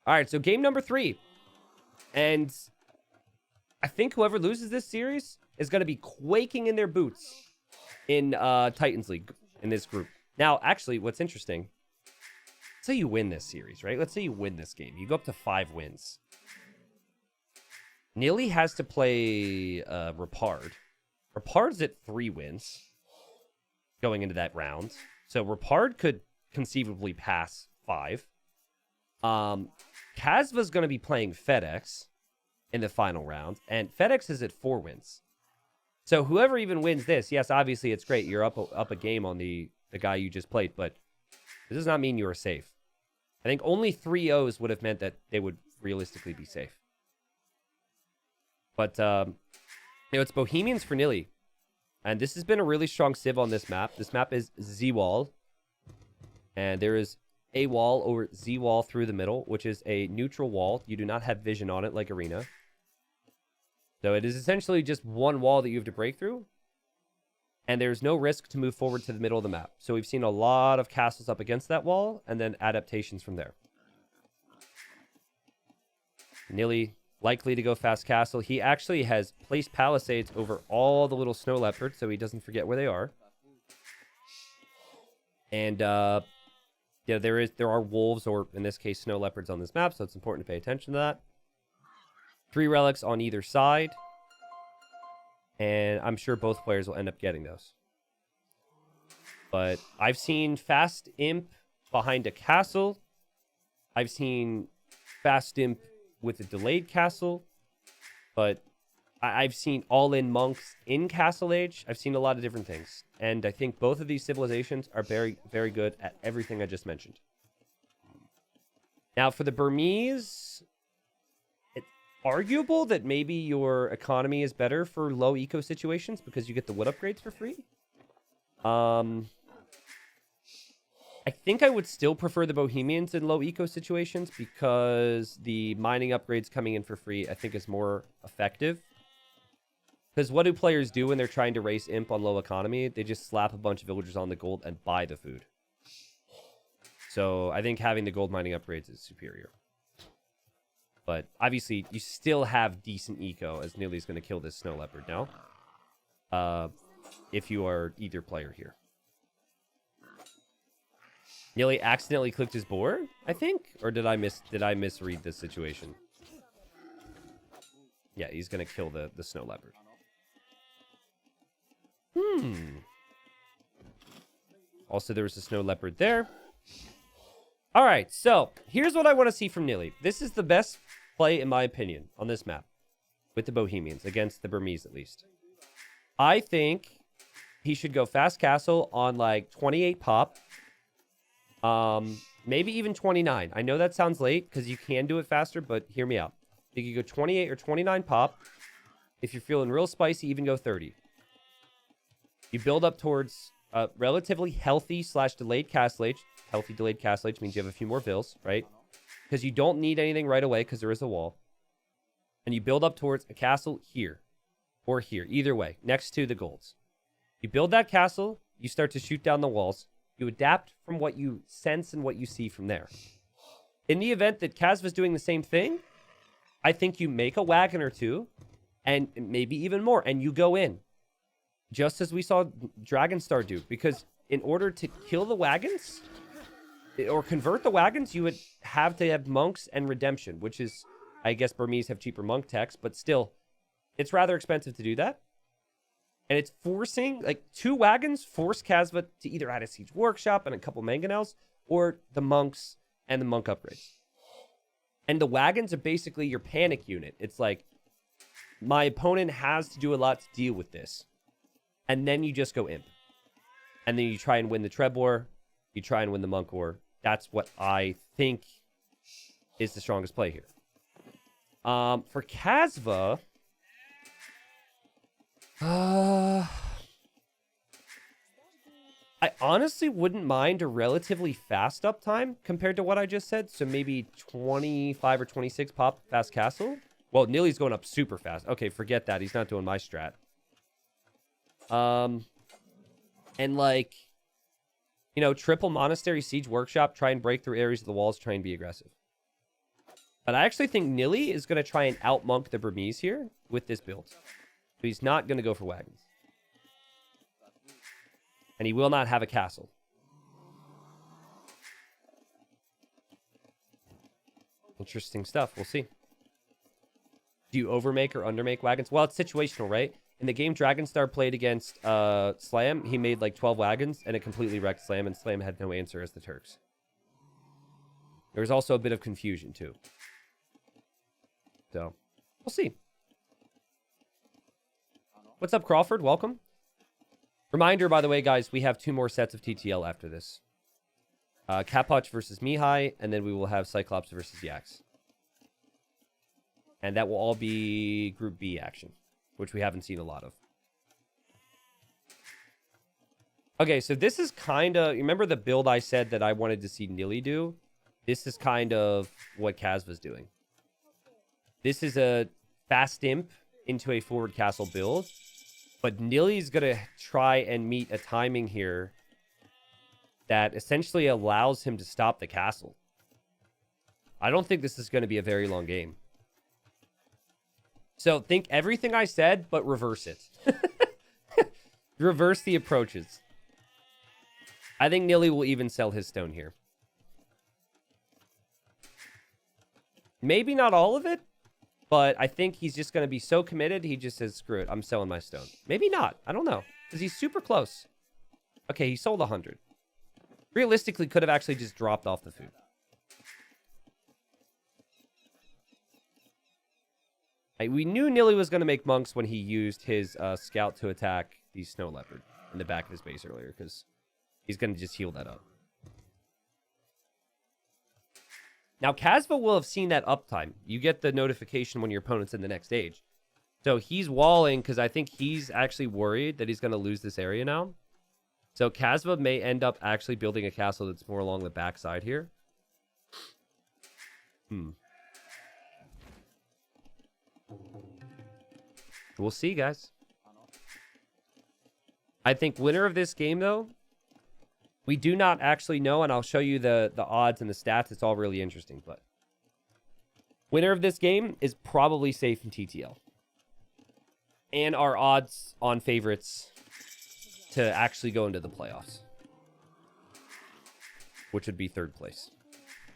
All right, so game number 3. And I think whoever loses this series is going to be quaking in their boots in Titans League in this group. Now, actually, what's interesting, let's say you win this series, right? Let's say you win this game. You go up to 5 wins. Nilly has to play Repard. Repard's at 3 wins going into that round. So Repard could conceivably pass 5. Casva's going to be playing FedEx in the final round, and FedEx is at 4 wins. So whoever even wins this, yes, obviously it's great. You're up a game on the guy you just played, but this does not mean you are safe. I think only 3 O's would have meant that they would realistically be safe. But, it's Bohemians for Nilly. And this has been a really strong civ on this map. This map is Z-Wall. And there is a wall or Z-Wall through the middle, which is a neutral wall. You do not have vision on it like Arena. So it is essentially just one wall that you have to break through. And there's no risk to move forward to the middle of the map. So we've seen a lot of castles up against that wall, and then adaptations from there. Nilly likely to go fast castle. He actually has placed palisades over all the little snow leopards, so he doesn't forget where they are. And yeah, there are wolves, or in this case, snow leopards on this map, so it's important to pay attention to that. 3 relics on either side. And I'm sure both players will end up getting those. But I've seen fast imp behind a castle. I've seen fast imp with a delayed castle. But I've seen all-in monks in Castle Age. I've seen a lot of different things. And I think both of these civilizations are very, very good at everything I just mentioned. Now, for the Burmese, it's arguable that maybe your economy is better for low eco situations because you get the wood upgrades for free. I think I would still prefer the Bohemians in low eco situations because the mining upgrades coming in for free, I think, is more effective. Because what do players do when they're trying to race imp on low economy? They just slap a bunch of villagers on the gold and buy the food. So I think having the gold mining upgrades is superior. But obviously, you still have decent eco, as Nilly's going to kill this snow leopard now. If you are either player here. Nilly accidentally clicked his boar, I think? Or did I misread this situation? Yeah, he's going to kill the snow leopard. Also, there was a snow leopard there. All right, so here's what I want to see from Nilly. This is the best play, in my opinion, on this map. With the Bohemians, against the Burmese, at least. I think he should go fast castle on, like, 28 pop. Maybe even 29. I know that sounds late, because you can do it faster, but hear me out. You could go 28 or 29 pop. If you're feeling real spicy, even go 30. You build up towards a relatively healthy / delayed castle age. Healthy delayed castle age means you have a few more vills, right? Because you don't need anything right away because there is a wall. And you build up towards a castle here. Or here. Either way. Next to the golds. You build that castle. You start to shoot down the walls. You adapt from what you sense and what you see from there. In the event that Casva's doing the same thing, I think you make a wagon or two. And maybe even more. And you go in. Just as we saw Dragonstar do. Because in order to kill the wagons, or convert the wagons, you would have to have monks and redemption, which is, I guess Burmese have cheaper monk techs, but still, it's rather expensive to do that. And it's forcing, like, 2 wagons force Casva to either add a siege workshop and a couple mangonels, or the monks and the monk upgrades. And the wagons are basically your panic unit. It's like, my opponent has to do a lot to deal with this. And then you just go imp. And then you try and win the Trebor. You try and win the Monk War. That's what I think is the strongest play here. For Casva, I honestly wouldn't mind a relatively fast uptime compared to what I just said. So maybe 25 or 26 pop fast castle. Well, Nilly's going up super fast. Okay, forget that. He's not doing my strat. And like, you know, triple monastery siege workshop, try and break through areas of the walls, try and be aggressive. But I actually think Nilly is going to try and out-monk the Burmese here with this build. So he's not going to go for wagons. And he will not have a castle. Interesting stuff. We'll see. Do you overmake or undermake wagons? Well, it's situational, right? In the game Dragonstar played against Slam, he made like 12 wagons, and it completely wrecked Slam, and Slam had no answer as the Turks. There was also a bit of confusion, too. So, we'll see. What's up, Crawford? Welcome. Reminder, by the way, guys, we have 2 more sets of TTL after this. Capoch versus Mihai, and then we will have Cyclops versus Yax. And that will all be Group B action, which we haven't seen a lot of. Okay, so this is kind of... Remember the build I said that I wanted to see Nilly do? This is kind of what Kazva's doing. This is a fast imp into a forward castle build. But Nilly's going to try and meet a timing here that essentially allows him to stop the castle. I don't think this is going to be a very long game. So think everything I said, but reverse it. Reverse the approaches. I think Nilly will even sell his stone here. Maybe not all of it, but I think he's just going to be so committed, he just says, screw it, I'm selling my stone. Maybe not. I don't know. Because he's super close. Okay, he sold 100. Realistically, could have actually just dropped off the food. We knew Nilly was going to make monks when he used his scout to attack the snow leopard in the back of his base earlier, because he's going to just heal that up. Now, Kazva will have seen that uptime. You get the notification when your opponent's in the next stage. So he's walling because I think he's actually worried that he's going to lose this area now. So Kazva may end up actually building a castle that's more along the backside here. We'll see, guys. I think winner of this game, though, we do not actually know, and I'll show you the odds and the stats. It's all really interesting, but winner of this game is probably safe in TTL. And our odds on favorites to actually go into the playoffs, which would be 3rd place.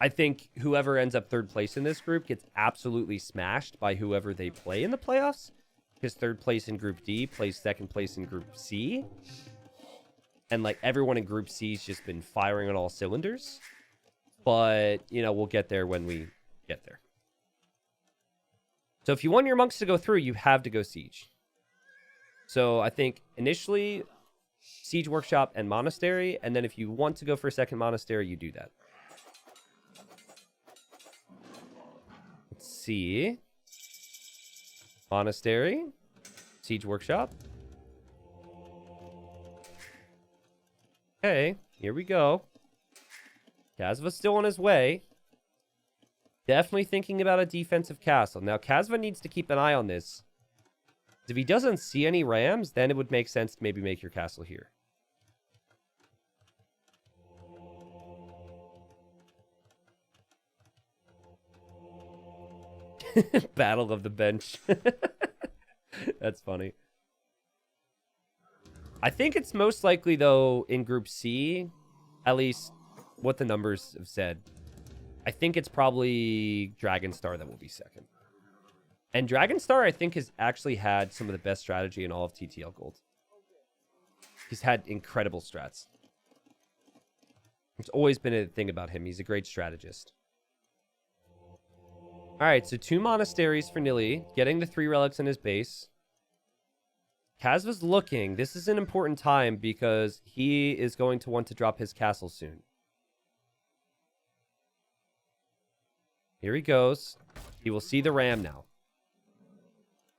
I think whoever ends up 3rd place in this group gets absolutely smashed by whoever they play in the playoffs, because 3rd place in Group D plays 2nd place in Group C. And, like, everyone in Group C's just been firing on all cylinders. But, you know, we'll get there when we get there. So if you want your monks to go through, you have to go Siege. So I think initially Siege Workshop and Monastery. And then if you want to go for a 2nd Monastery, you do that. Let's see. Monastery. Siege Workshop. Okay, here we go. Kazva's still on his way. Definitely thinking about a defensive castle. Now, Kazva needs to keep an eye on this. If he doesn't see any rams, then it would make sense to maybe make your castle here. Battle of the bench. That's funny. I think it's most likely, though, in Group C, at least what the numbers have said. I think it's probably Dragonstar that will be 2nd. And Dragonstar, I think, has actually had some of the best strategy in all of TTL Gold. He's had incredible strats. There's always been a thing about him. He's a great strategist. All right, so 2 monasteries for Nilly, getting the 3 relics in his base. Kazva's looking. This is an important time because he is going to want to drop his castle soon. Here he goes. He will see the ram now.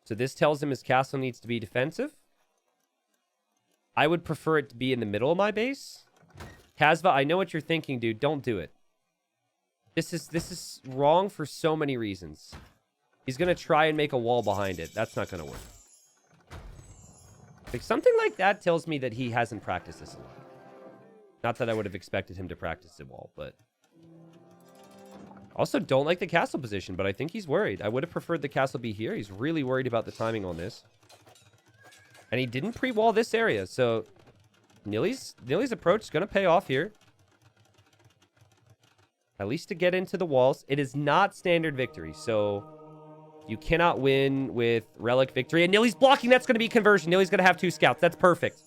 So this tells him his castle needs to be defensive. I would prefer it to be in the middle of my base. Kazva, I know what you're thinking, dude. Don't do it. This is wrong for so many reasons. He's going to try and make a wall behind it. That's not going to work. Like, something like that tells me that he hasn't practiced this a lot. Not that I would have expected him to practice the wall, but Also, don't like the castle position, but I think he's worried. I would have preferred the castle be here. He's really worried about the timing on this. And he didn't pre-wall this area, so Nilly's approach is going to pay off here. At least to get into the walls. It is not standard victory, so you cannot win with relic victory. And Nilly's blocking. That's going to be conversion. Nilly's going to have 2 scouts. That's perfect.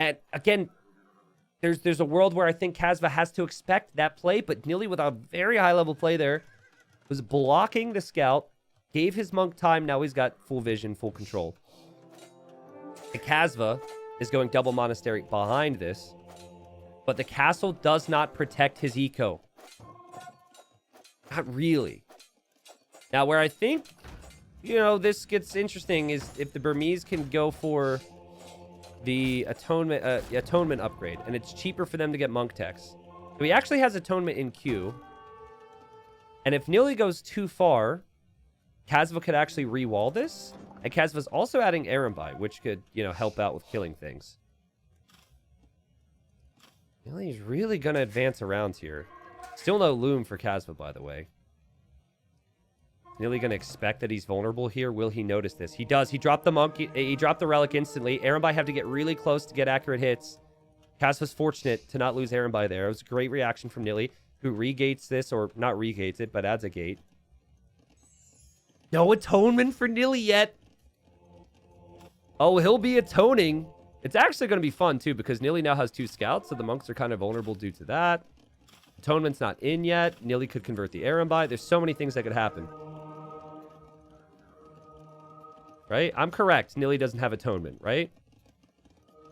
And again, there's a world where I think Kasva has to expect that play, but Nilly with a very high-level play there was blocking the scout, gave his monk time. Now he's got full vision, full control. And Kasva is going double monastery behind this, but the castle does not protect his eco. Not really. Now, where I think, this gets interesting is if the Burmese can go for the atonement upgrade, and it's cheaper for them to get monk techs. So he actually has atonement in queue. And if Nilly goes too far, Kasva could actually re-wall this. And Kasva's also adding Arambai, which could, help out with killing things. Nilly's really going to advance around here. Still no loom for Kasva, by the way. Nilly going to expect that he's vulnerable here. Will he notice this? He does. He dropped the monk. He dropped the relic instantly. Arambai have to get really close to get accurate hits. Kasva's fortunate to not lose Arambai there. It was a great reaction from Nilly, who regates this, or not regates it, but adds a gate. No atonement for Nilly yet. Oh, he'll be atoning. It's actually going to be fun, too, because Nilly now has 2 scouts, so the monks are kind of vulnerable due to that. Atonement's not in yet. Nilly could convert the Arambai. There's so many things that could happen. Right? I'm correct. Nilly doesn't have atonement, right?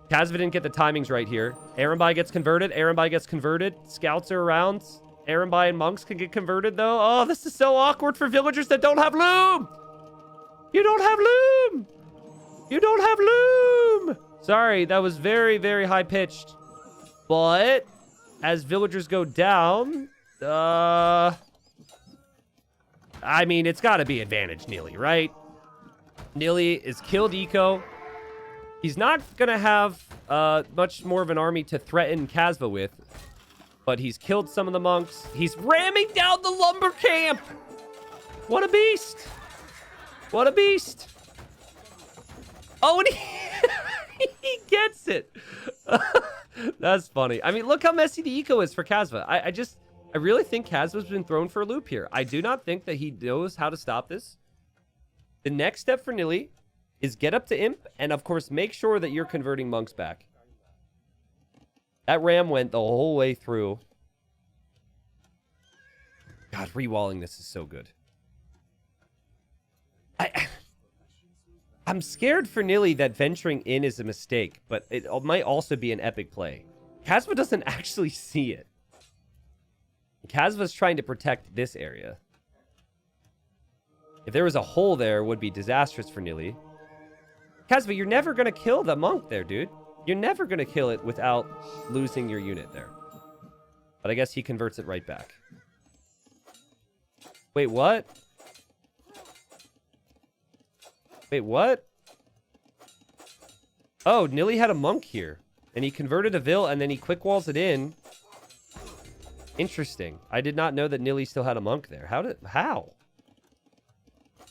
Kasva didn't get the timings right here. Arambai gets converted. Arambai gets converted. Scouts are around. Arambai and monks can get converted, though. Oh, this is so awkward for villagers that don't have loom. You don't have loom. You don't have loom. Sorry, that was very, very high-pitched. But as villagers go down, I mean, it's got to be advantage Nilly, right? Nilly is killed eco. He's not going to have much more of an army to threaten Kasva with. But he's killed some of the monks. He's ramming down the lumber camp. What a beast. What a beast. Oh, and he gets it. That's funny. I mean, look how messy the eco is for Kasva. I really think Kasva's been thrown for a loop here. I do not think that he knows how to stop this. The next step for Nilly is get up to Imp, and of course, make sure that you're converting monks back. That ram went the whole way through. God, rewalling this is so good. I'm scared for Nilly that venturing in is a mistake, but it might also be an epic play. Kasva doesn't actually see it. Kasva's trying to protect this area. If there was a hole there, it would be disastrous for Nilly. Kasva, you're never going to kill the monk there, dude. You're never going to kill it without losing your unit there. But I guess he converts it right back. Wait, what? Wait, what? Oh, Nilly had a monk here. And he converted a vill, and then he quick walls it in. Interesting. I did not know that Nilly still had a monk there. How?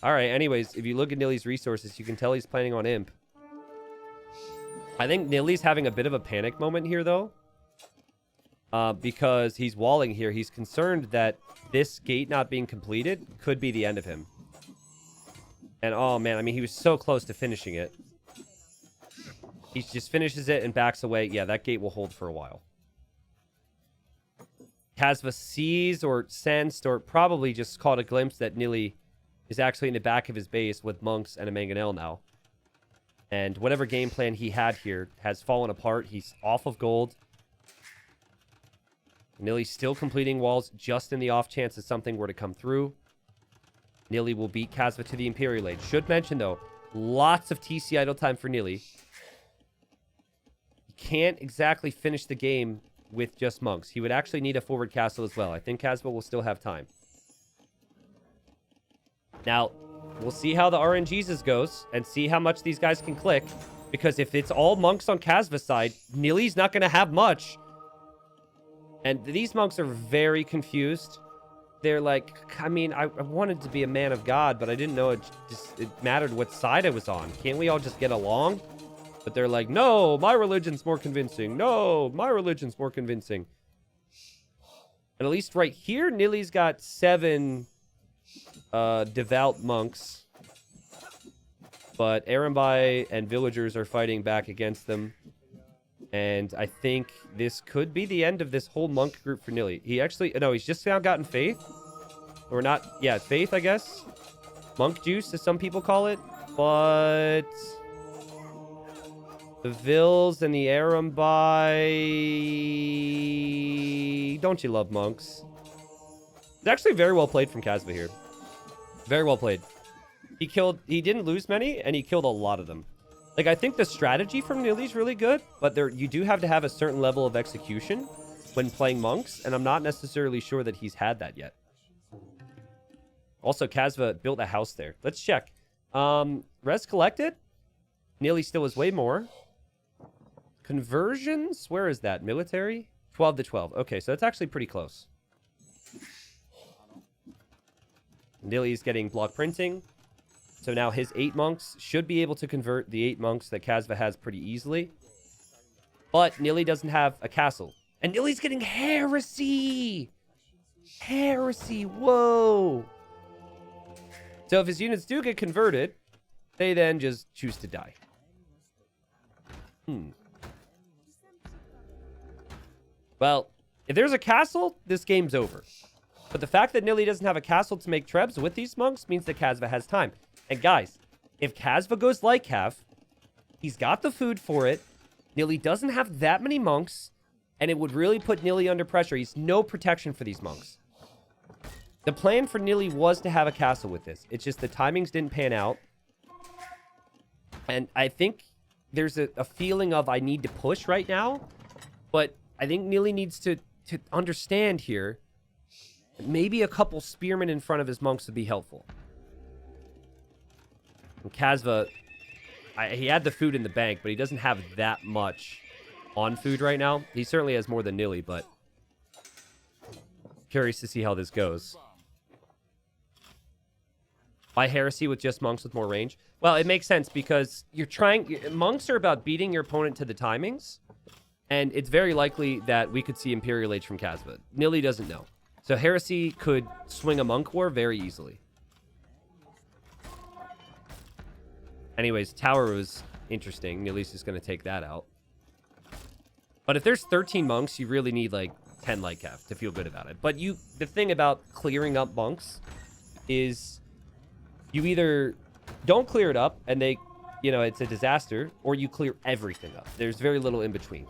Alright, anyways, if you look at Nilly's resources, you can tell he's planning on Imp. I think Nilly's having a bit of a panic moment here, though. Because he's walling here. He's concerned that this gate not being completed could be the end of him. And, oh, man, I mean, he was so close to finishing it. He just finishes it and backs away. Yeah, that gate will hold for a while. Kasva sees or sensed or probably just caught a glimpse that Nilly is actually in the back of his base with monks and a mangonel now. And whatever game plan he had here has fallen apart. He's off of gold. Nilly's still completing walls just in the off chance that something were to come through. Nilly will beat Kasva to the Imperial Age. Should mention, though, lots of TC idle time for Nilly. He can't exactly finish the game with just monks. He would actually need a forward castle as well. I think Kasva will still have time. Now, we'll see how the RNGs goes and see how much these guys can click. Because if it's all monks on Kasva's side, Nilly's not going to have much. And these monks are very confused. they're like, I mean, I wanted to be a man of God, but I didn't know it mattered what side I was on. Can't we all just get along? But they're like, no, my religion's more convincing. No, my religion's more convincing. And at least right here, Nilly's got 7 devout monks. But Arambai and villagers are fighting back against them. And I think this could be the end of this whole monk group for Nilly. He actually, no, he's just now gotten faith. Or not, yeah, faith, I guess. Monk juice, as some people call it. But the Vils and the Arambai, don't you love monks? It's actually very well played from Kasva here. Very well played. He didn't lose many, and he killed a lot of them. Like, I think the strategy from Nilly's really good, but you do have to have a certain level of execution when playing monks, and I'm not necessarily sure that he's had that yet. Also, Kasva built a house there. Let's check. Res collected. Nilly still has way more. Conversions? Where is that? Military? 12 to 12. Okay, so that's actually pretty close. Nilly's getting block printing. So now his 8 monks should be able to convert the 8 monks that Kasva has pretty easily. But Nilly doesn't have a castle. And Nilly's getting heresy! Heresy, whoa! So if his units do get converted, they then just choose to die. Well, if there's a castle, this game's over. But the fact that Nilly doesn't have a castle to make trebs with these monks means that Kasva has time. And guys, if Kasva goes Lycav, he's got the food for it. Nilly doesn't have that many monks, and it would really put Nilly under pressure. He's no protection for these monks. The plan for Nilly was to have a castle with this. It's just the timings didn't pan out. And I think there's a feeling of I need to push right now. But I think Nilly needs to understand here that maybe a couple spearmen in front of his monks would be helpful. And Kasva, he had the food in the bank, but he doesn't have that much on food right now. He certainly has more than Nilly, but curious to see how this goes. Why heresy with just monks with more range? Well, it makes sense because monks are about beating your opponent to the timings, and it's very likely that we could see Imperial Age from Kasva. Nilly doesn't know. So heresy could swing a monk war very easily. Anyways, tower was interesting. Nilly's just going to take that out. But if there's 13 monks, you really need like 10 Lycav to feel good about it. But the thing about clearing up monks is you either don't clear it up and it's a disaster, or you clear everything up. There's very little in between.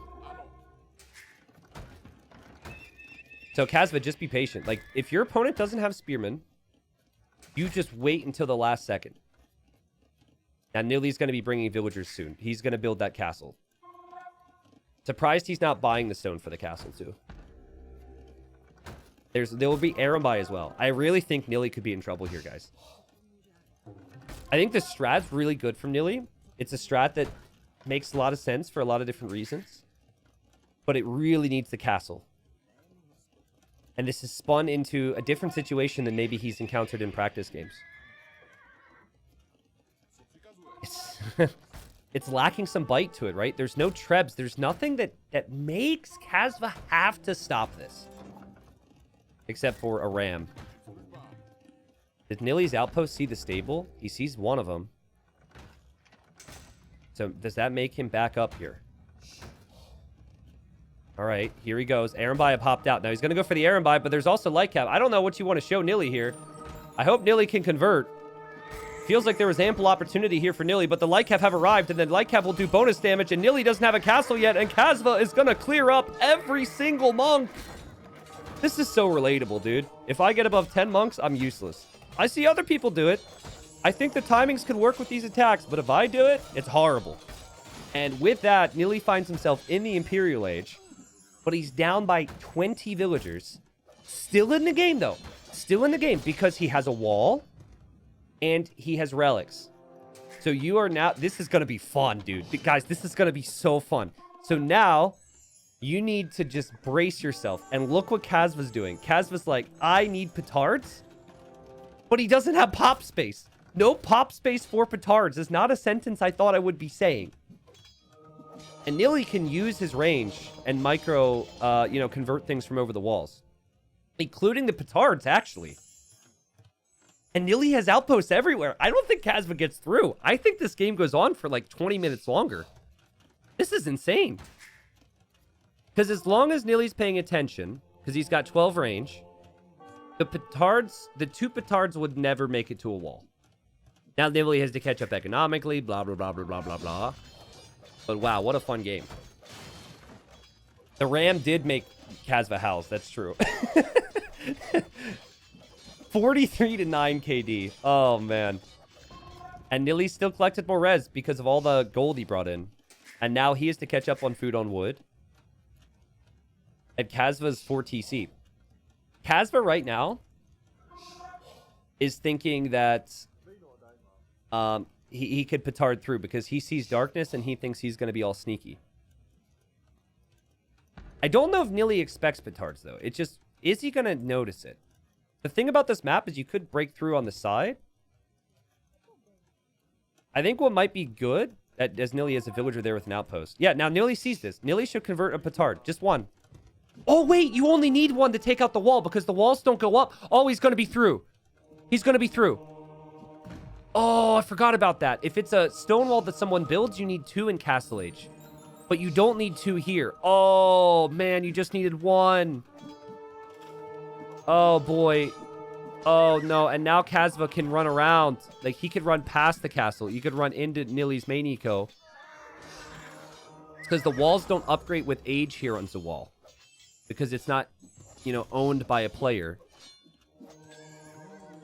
So Kasva, just be patient. Like, if your opponent doesn't have spearmen, you just wait until the last second. Now, Nilly's going to be bringing villagers soon. He's going to build that castle. Surprised he's not buying the stone for the castle, too. There will be Arambai as well. I really think Nilly could be in trouble here, guys. I think the strat's really good from Nilly. It's a strat that makes a lot of sense for a lot of different reasons. But it really needs the castle. And this has spun into a different situation than maybe he's encountered in practice games. It's lacking some bite to it, right? There's no trebs. There's nothing that makes Kasva have to stop this. Except for a ram. Does Nilly's outpost see the stable? He sees one of them. So does that make him back up here? All right, here he goes. Arambai popped out. Now he's going to go for the Arambai, but there's also Lycav. I don't know what you want to show Nilly here. I hope Nilly can convert. Feels like there was ample opportunity here for Nilly, but the Lycav have arrived, and then Lycav will do bonus damage, and Nilly doesn't have a castle yet, and Kasva is going to clear up every single monk. This is so relatable, dude. If I get above 10 monks, I'm useless. I see other people do it. I think the timings can work with these attacks, but if I do it, it's horrible. And with that, Nilly finds himself in the Imperial Age, but he's down by 20 villagers. Still in the game, though. Still in the game because he has a wall and he has relics. So you are now... This is going to be fun, dude. Guys, this is going to be so fun. So now You need to just brace yourself. And look what Kazva's doing. Kazva's like, I need petards, but he doesn't have pop space. No pop space for petards is not a sentence I thought I would be saying. And Nilly can use his range and micro, convert things from over the walls. Including the petards, actually. And Nilly has outposts everywhere. I don't think Kazva gets through. I think this game goes on for like 20 minutes longer. This is insane. Because as long as Nilly's paying attention, because he's got 12 range, the two petards would never make it to a wall. Now Nilly has to catch up economically, blah, blah, blah, blah, blah, blah, blah. But wow, what a fun game. The Ram did make Kazva house. That's true. 43 to 9 KD. Oh, man. And Nilly still collected more res because of all the gold he brought in. And now he has to catch up on food on wood. And Kazva's 4 TC. Kazva right now is thinking that he could petard through because he sees darkness and he thinks he's going to be all sneaky. I don't know if Nilly expects petards, though. It just, is he going to notice it? The thing about this map is you could break through on the side. I think what might be good, as Nilly has a villager there with an outpost. Yeah, now Nilly sees this. Nilly should convert a petard. Just one. Oh, wait, you only need one to take out the wall because the walls don't go up. Oh, he's going to be through. He's going to be through. Oh, I forgot about that. If it's a stone wall that someone builds, you need 2 in Castle Age. But you don't need 2 here. Oh, man, you just needed 1. Oh, boy. Oh, no. And now Kazva can run around. Like, he could run past the castle. You could run into Nilly's main eco. It's because the walls don't upgrade with age here on the wall. Because it's not, owned by a player.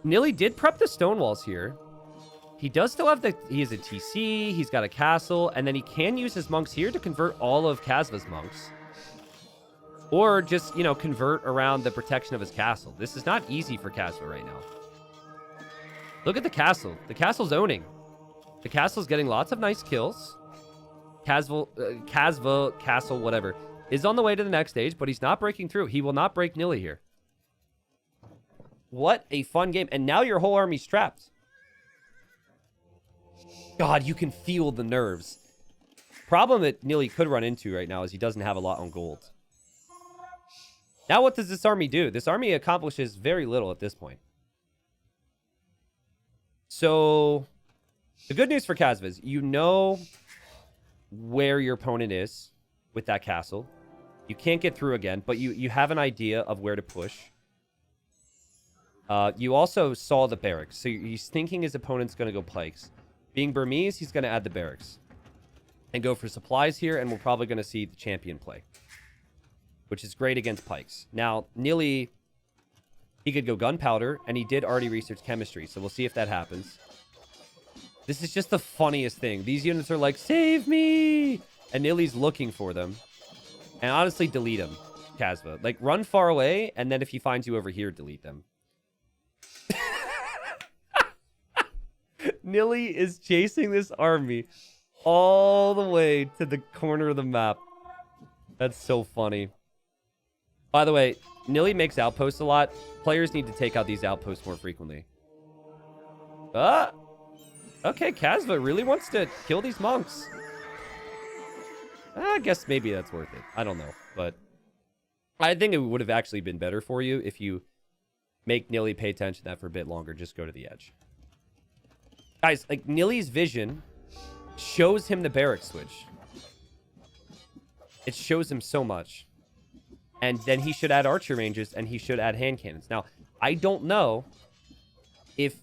Nilly did prep the stone walls here. He does still have he has a TC, he's got a castle, and then he can use his monks here to convert all of Kazva's monks. Or just, convert around the protection of his castle. This is not easy for Kazva right now. Look at the castle. The castle's owning. The castle's getting lots of nice kills. Kazva, castle, whatever, is on the way to the next stage, but he's not breaking through. He will not break Nilly here. What a fun game. And now your whole army's trapped. God, you can feel the nerves. Problem that Nilly could run into right now is he doesn't have a lot on gold. Now what does this army do? This army accomplishes very little at this point. So, the good news for Kazva is you know where your opponent is with that castle. You can't get through again, but you have an idea of where to push. You also saw the barracks, so he's thinking his opponent's going to go pikes. Being Burmese, he's going to add the barracks. And go for supplies here, and we're probably going to see the champion play. Which is great against pikes. Now, Nilly, he could go gunpowder, and he did already research chemistry, so we'll see if that happens. This is just the funniest thing. These units are like, save me! And Nilly's looking for them. And honestly, delete them, Kazva. Like, run far away, and then if he finds you over here, delete them. Nilly is chasing this army all the way to the corner of the map. That's so funny. By the way, Nilly makes outposts a lot. Players need to take out these outposts more frequently. Okay, Kazva really wants to kill these monks. I guess maybe that's worth it. I don't know, but I think it would have actually been better for you if you make Nilly pay attention to that for a bit longer. Just go to the edge. Guys, like, Nilly's vision shows him the barrack switch. It shows him so much. And then he should add archer ranges, and he should add hand cannons. Now, I don't know if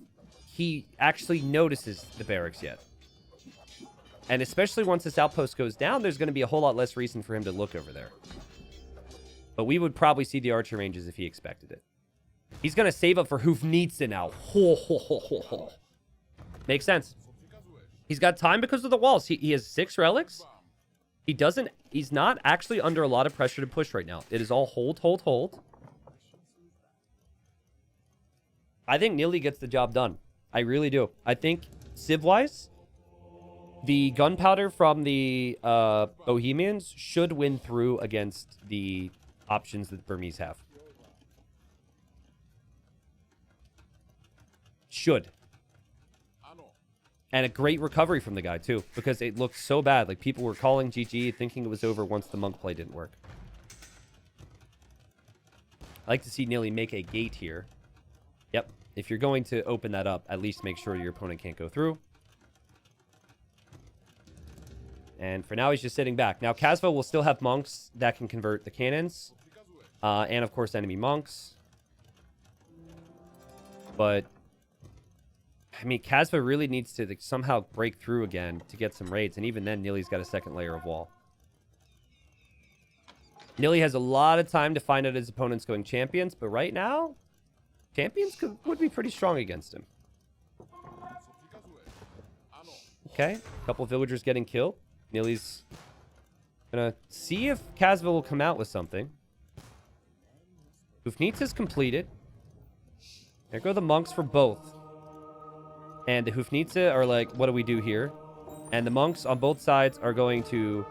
he actually notices the barracks yet. And especially once this outpost goes down, there's going to be a whole lot less reason for him to look over there. But we would probably see the archer ranges if he expected it. He's going to save up for Hufnitsa now. Ho, ho, ho, ho, ho. Makes sense. He's got time because of the walls. He has 6 relics. He's not actually under a lot of pressure to push right now. It is all hold, hold, hold. I think Nilly gets the job done. I really do. I think Civ-wise, The gunpowder from the Bohemians should win through against the options that the Burmese have. Should. And a great recovery from the guy, too, because it looked so bad. Like, people were calling GG, thinking it was over once the monk play didn't work. I like to see Nilly make a gate here. Yep. If you're going to open that up, at least make sure your opponent can't go through. And for now, he's just sitting back. Now, Casva will still have monks that can convert the cannons. And, of course, enemy monks. But, I mean, Casva really needs to somehow break through again to get some raids. And even then, Nilly's got a second layer of wall. Nilly has a lot of time to find out his opponent's going champions. But right now, champions would be pretty strong against him. Okay, a couple of villagers getting killed. Nilly's gonna see if Casva will come out with something. Hufnitsa's completed. There go the monks for both. And the Hufnitsa are like, what do we do here? And the monks on both sides are going to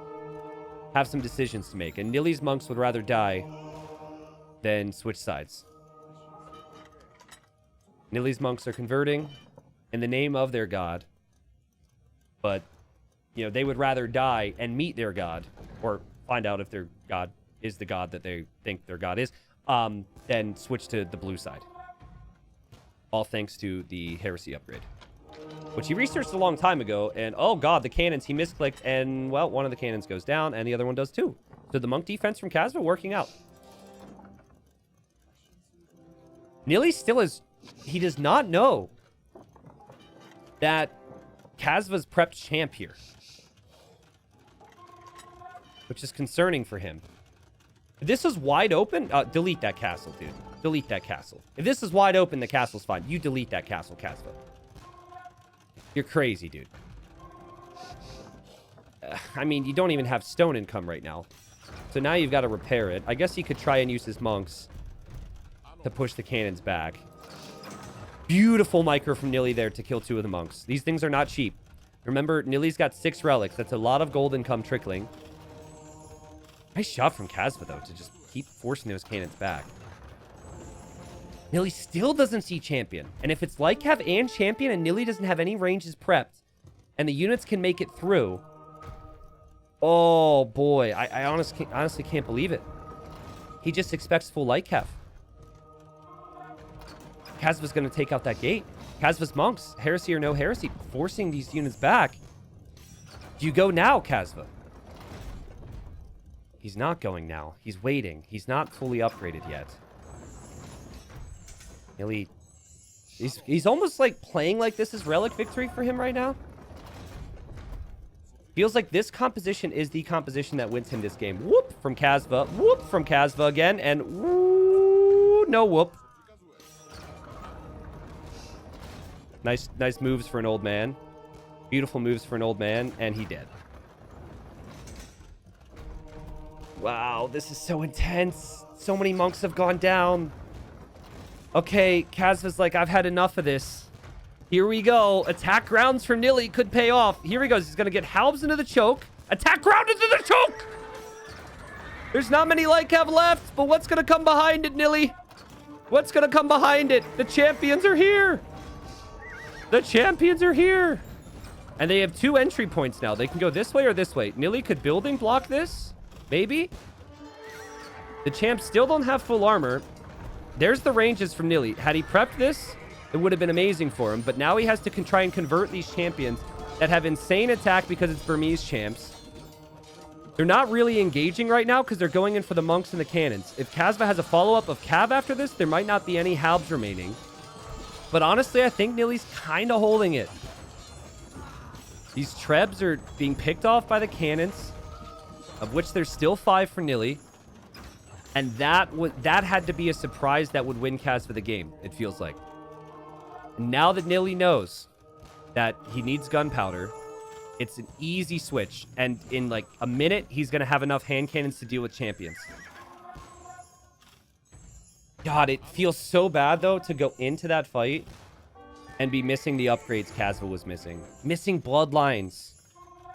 have some decisions to make. And Nilly's monks would rather die than switch sides. Nilly's monks are converting in the name of their god. But, you know, they would rather die and meet their god, or find out if their god is the god that they think their god is, than switch to the blue side. All thanks to the heresy upgrade, which he researched a long time ago. And, oh god, the cannons, he misclicked, and, well, one of the cannons goes down, and the other one does too. So the monk defense from Casva working out. Nilly still is... He does not know that Casva's prepped champ here, which is concerning for him. If this is wide open, delete that castle, dude. Delete that castle. If this is wide open, the castle's fine. You delete that castle, Casva. You're crazy, dude. I mean, you don't even have stone income right now. So now you've got to repair it. I guess he could try and use his monks to push the cannons back. Beautiful micro from Nilly there to kill 2 of the monks. These things are not cheap. Remember, Nilly's got 6 relics. That's a lot of gold income trickling. Nice shot from Casva, though, to just keep forcing those cannons back. Nilly still doesn't see champion. And if it's like Cav and champion and Nilly doesn't have any ranges prepped and the units can make it through, oh boy, I honestly can't believe it. He just expects full light Cav. Casva's going to take out that gate. Casva's monks, heresy or no heresy, forcing these units back. Do you go now, Casva? He's not going now. He's waiting. He's not fully upgraded yet. Nilly, he's almost like playing like this is relic victory for him right now. Feels like this composition is the composition that wins him this game. Whoop from Casva. Whoop from Casva again. And woo, no whoop. Nice moves for an old man. Beautiful moves for an old man. And he did. Wow, this is so intense. So many monks have gone down. Okay, Casva's like, I've had enough of this. Here we go. Attack grounds from Nilly could pay off. Here he goes. He's going to get halbs into the choke. Attack ground into the choke! There's not many light cav left, but what's going to come behind it, Nilly? What's going to come behind it? The champions are here. The champions are here. And they have 2 entry points now. They can go this way or this way. Nilly could building block this. Maybe. The champs still don't have full armor. There's the ranges from Nilly. Had he prepped this, it would have been amazing for him. But now he has to try and convert these champions that have insane attack because it's Burmese champs. They're not really engaging right now because they're going in for the monks and the cannons. If Casva has a follow-up of Cav after this, there might not be any halbs remaining. But honestly, I think Nilly's kind of holding it. These trebs are being picked off by the cannons, of which there's still 5 for Nilly. And that had to be a surprise that would win Casva the game, it feels like. Now that Nilly knows that he needs gunpowder, it's an easy switch. And in like a minute, he's going to have enough hand cannons to deal with champions. God, it feels so bad, though, to go into that fight and be missing the upgrades Casva was missing. Missing bloodlines.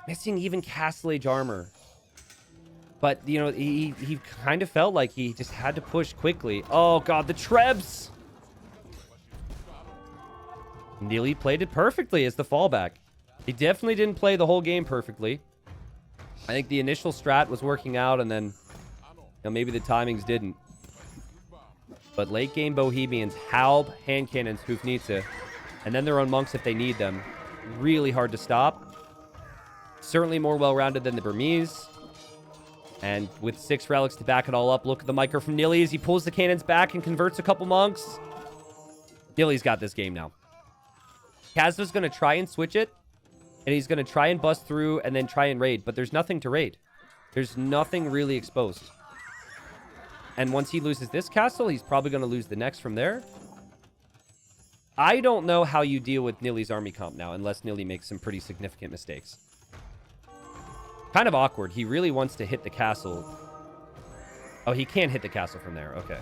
Missing even Castle Age armor. But, you know, he kind of felt like he just had to push quickly. Oh, God, the Trebs! Neely played it perfectly as the fallback. He definitely didn't play the whole game perfectly. I think the initial strat was working out, and then, you know, maybe the timings didn't. But late game Bohemians, Halb, hand cannons, Hufnitsa, and then their own monks if they need them. Really hard to stop. Certainly more well-rounded than the Burmese. And with 6 relics to back it all up, look at the micro from Nilly as he pulls the cannons back and converts a couple monks. Nilly's got this game now. Kazva's going to try and switch it, and he's going to try and bust through and then try and raid, but there's nothing to raid. There's nothing really exposed. And once he loses this castle, he's probably going to lose the next from there. I don't know how you deal with Nilly's army comp now, unless Nilly makes some pretty significant mistakes. Kind of awkward. He really wants to hit the castle. Oh, he can't hit the castle from there. Okay.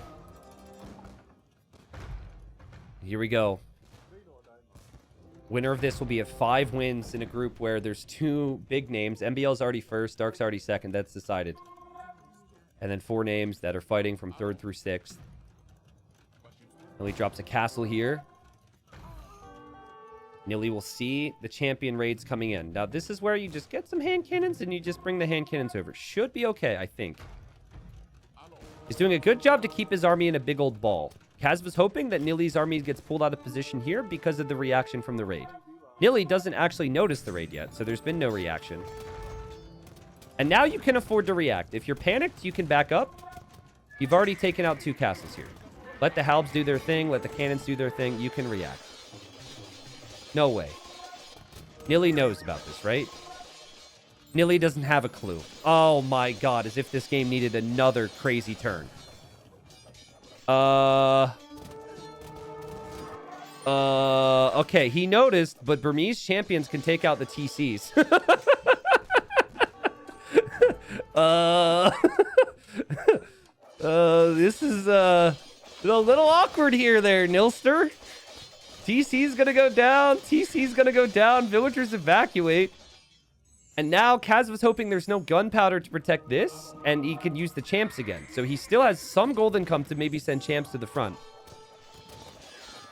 Here we go. Winner of this will be at 5 wins in a group where there's 2 big names. MBL's already first. Dark's already second. That's decided. And then 4 names that are fighting from 3rd through 6th. Nilly drops a castle here. Nilly will see the champion raids coming in. Now, this is where you just get some hand cannons and you just bring the hand cannons over. Should be okay, I think. He's doing a good job to keep his army in a big old ball. Kaz was hoping that Nilly's army gets pulled out of position here because of the reaction from the raid. Nilly doesn't actually notice the raid yet, so there's been no reaction. And now you can afford to react. If you're panicked, you can back up. You've already taken out 2 castles here. Let the Halbs do their thing. Let the cannons do their thing. You can react. No way. Nilly knows about this, right? Nilly doesn't have a clue. Oh my god, as if this game needed another crazy turn. Okay, he noticed, but Burmese champions can take out the TCs. This is, a little awkward here there, Nilster. TC's gonna go down. TC's gonna go down. Villagers evacuate. And now Kaz was hoping there's no gunpowder to protect this, and he could use the champs again. So he still has some gold income to maybe send champs to the front.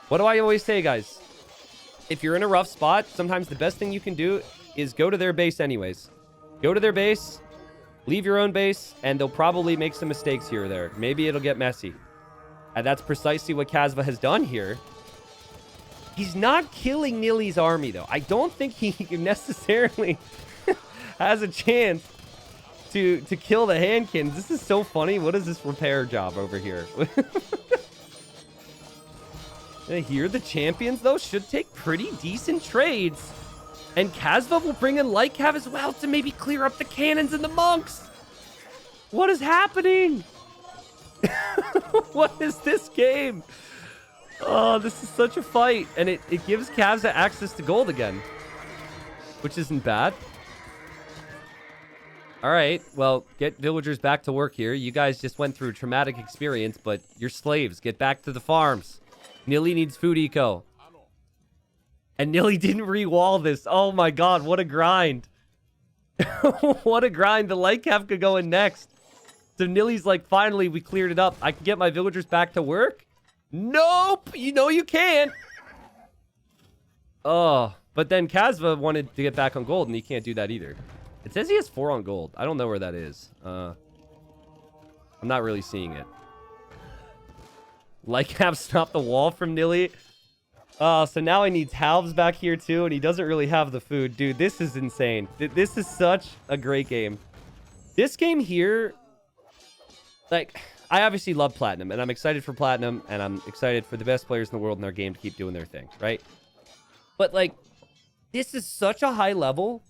What do I always say, guys? If you're in a rough spot, sometimes the best thing you can do is go to their base anyways. Go to their base, leave your own base, and they'll probably make some mistakes here or there. Maybe it'll get messy. And that's precisely what Kazva has done here. He's not killing Nilly's army, though. I don't think he necessarily has a chance to kill the hand cannons. This is so funny. What is this repair job over here? Here, the champions, though, should take pretty decent trades. And Kazva will bring in Lightcav as well to maybe clear up the cannons and the monks. What is happening? What is this game? Oh, this is such a fight. And it gives Kazva access to gold again, which isn't bad. All right, well, get villagers back to work here. You guys just went through a traumatic experience, but you're slaves. Get back to the farms. Nilly needs food eco. And Nilly didn't re-wall this. Oh my god, what a grind. What a grind. The Lightcav could go in next. So Nilly's like, finally, we cleared it up. I can get my villagers back to work? Nope! You know you can't! Oh, but then Kazva wanted to get back on gold, and he can't do that either. It says he has 4 on gold. I don't know where that is. I'm not really seeing it. Lightcav stopped the wall from Nilly. So now he needs halves back here too, and he doesn't really have the food. Dude, this is insane. This is such a great game. This game here, like, I obviously love Platinum, and I'm excited for Platinum, and I'm excited for the best players in the world in their game to keep doing their thing, right? But, like, this is such a high level,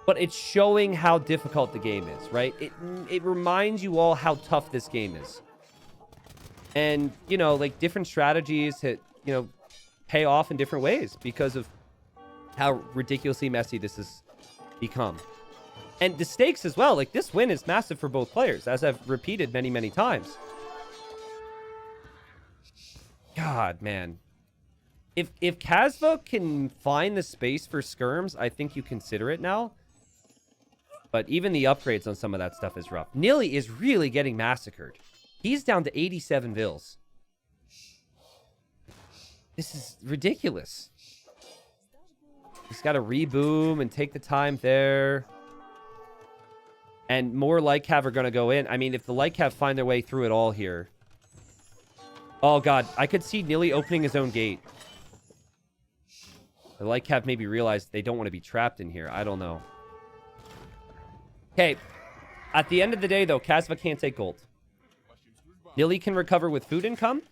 but it's showing how difficult the game is, right? It reminds you all how tough this game is. And, you know, like, different strategies, pay off in different ways because of how ridiculously messy this has become. And the stakes as well. Like, this win is massive for both players, as I've repeated many, many times. God, man. If Kazva can find the space for skirms, I think you consider it now. But even the upgrades on some of that stuff is rough. Nilly is really getting massacred. He's down to 87 vills. This is ridiculous. He's got to reboom and take the time there. And more Light Cav are going to go in. I mean, if the Light Cav find their way through it all here. Oh, God. I could see Nilly opening his own gate. The Light Cav maybe realized they don't want to be trapped in here. I don't know. Okay. At the end of the day, though, Kasva can't take gold. Nilly can recover with food income.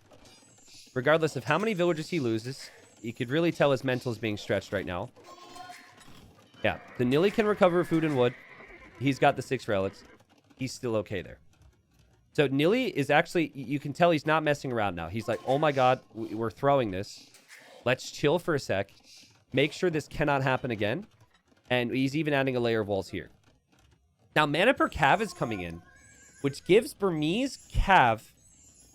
Regardless of how many villagers he loses. You could really tell his mental is being stretched right now. Yeah. The Nilly can recover food and wood. He's got the 6 relics. He's still okay there. So Nilly is actually, you can tell he's not messing around now. He's like, oh my God, we're throwing this. Let's chill for a sec. Make sure this cannot happen again. And he's even adding a layer of walls here. Now, mana per cav is coming in, which gives Burmese cav,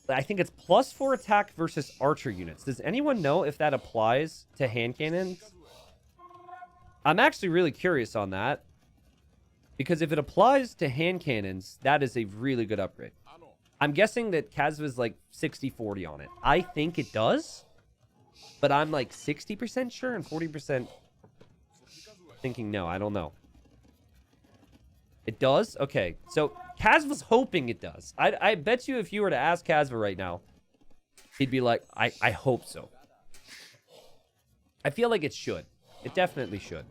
I think it's +4 attack versus archer units. Does anyone know if that applies to hand cannons? I'm actually really curious on that. Because if it applies to hand cannons, that is a really good upgrade. I'm guessing that Kasva's like 60-40 on it. I think it does. But I'm like 60% sure and 40% thinking no. I don't know. It does? Okay. So Kasva's hoping it does. I bet you if you were to ask Kasva right now, he'd be like, I hope so. I feel like it should. It definitely should.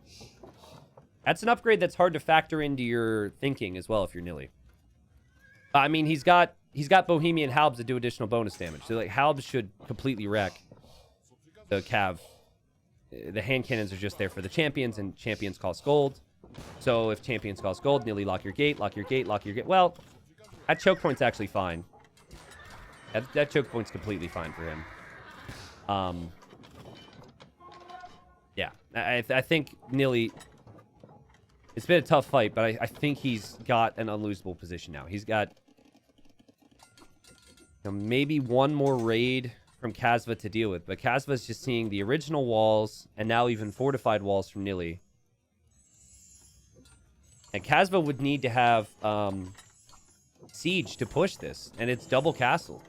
That's an upgrade that's hard to factor into your thinking as well if you're Nilly. I mean, he's got Bohemian Halbs that do additional bonus damage. So like Halbs should completely wreck the Cav. The hand cannons are just there for the champions, and champions cost gold. So if champions cost gold, Nilly lock your gate, lock your gate, lock your gate. Well, that choke point's actually fine. That choke point's completely fine for him. Yeah, I think Nilly. It's been a tough fight, but I think he's got an unlosable position now. He's got maybe one more raid from Kasva to deal with. But Kasva's just seeing the original walls and now even fortified walls from Nilly. And Kasva would need to have siege to push this. And it's double castle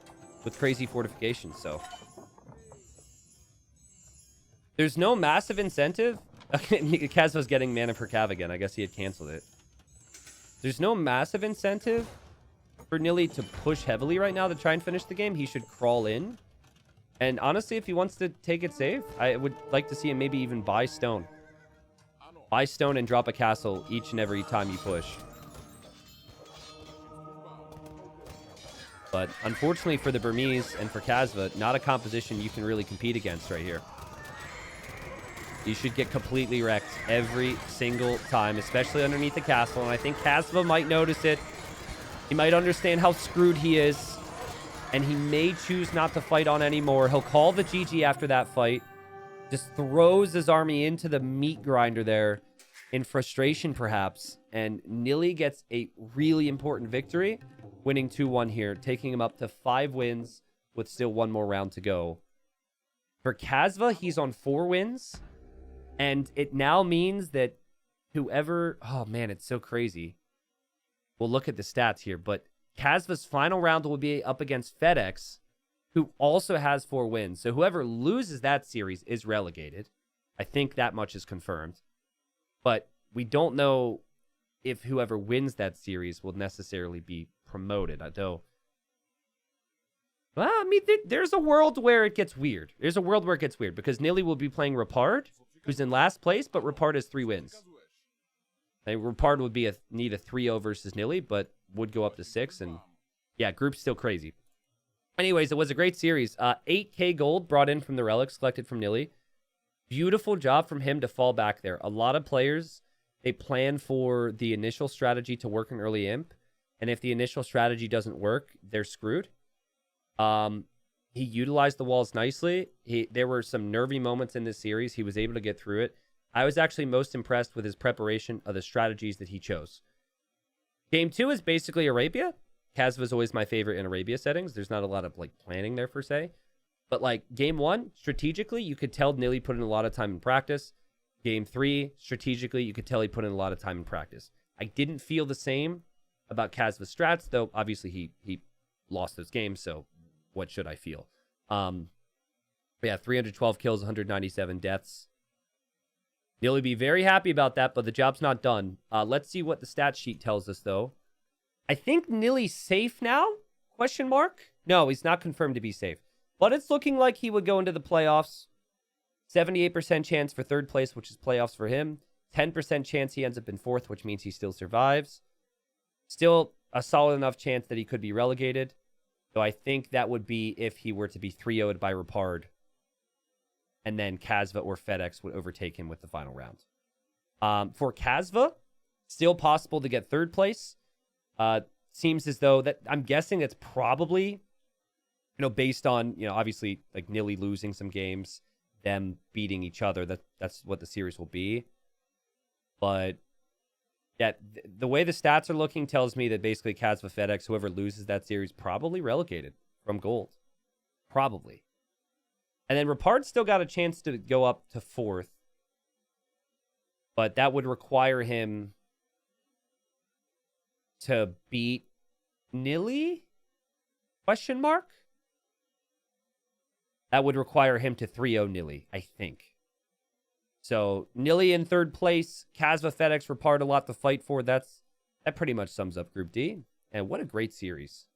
with crazy fortifications. So there's no massive incentive. Kasva's getting mana per cav again. I guess he had canceled it. There's no massive incentive for Nilly to push heavily right now to try and finish the game. He should crawl in. And honestly, if he wants to take it safe, I would like to see him maybe even buy stone. Buy stone and drop a castle each and every time you push. But unfortunately for the Burmese and for Kasva, not a composition you can really compete against right here. You should get completely wrecked every single time, especially underneath the castle. And I think Kasva might notice it. He might understand how screwed he is. And he may choose not to fight on anymore. He'll call the GG after that fight. Just throws his army into the meat grinder there in frustration, perhaps. And Nilly gets a really important victory, winning 2-1 here, taking him up to 5 wins with still one more round to go. For Kasva, he's on 4 wins. And it now means that whoever... Oh, man, it's so crazy. We'll look at the stats here. But Kasva's final round will be up against FedEx, who also has 4 wins. So whoever loses that series is relegated. I think that much is confirmed. But we don't know if whoever wins that series will necessarily be promoted. Well, I mean, there's a world where it gets weird. There's a world where it gets weird because Nilly will be playing Repard, who's in last place, but Repard has 3 wins. Repard would be need a 3-0 versus Nilly, but would go up to 6. And yeah, group's still crazy. Anyways, it was a great series. 8k gold brought in from the relics collected from Nilly. Beautiful job from him to fall back there. A lot of players, they plan for the initial strategy to work in early imp. And if the initial strategy doesn't work, they're screwed. He utilized the walls nicely. There were some nervy moments in this series. He was able to get through it. I was actually most impressed with his preparation of the strategies that he chose. Game 2 is basically Arabia. Kasva is always my favorite in Arabia settings. There's not a lot of like planning there per se. But like game 1, strategically, you could tell Nilly put in a lot of time in practice. Game 3, strategically, you could tell he put in a lot of time in practice. I didn't feel the same about Kazva strats, though obviously he lost those games, so what should I feel? Yeah, 312 kills, 197 deaths. He'll be very happy about that, but the job's not done. Let's see what the stat sheet tells us, though. I think Nilly's safe now? Question mark? No, he's not confirmed to be safe. But it's looking like he would go into the playoffs. 78% chance for third place, which is playoffs for him. 10% chance he ends up in fourth, which means he still survives. Still a solid enough chance that he could be relegated. So I think that would be if he were to be 3-0'd by Repard. And then Kazva or FedEx would overtake him with the final round. For Kazva, still possible to get third place. Seems as though that I'm guessing it's probably, based on, obviously like Nilly losing some games, them beating each other. That's what the series will be. But yeah, the way the stats are looking tells me that basically Kazva, FedEx, whoever loses that series, probably relegated from gold. Probably. And then Repard still got a chance to go up to fourth. But that would require him to beat Nilly? Question mark? That would require him to 3-0 Nilly, I think. So Nilly in third place, Kazva, FedEx, Repard, a lot to fight for. That pretty much sums up Group D. And what a great series.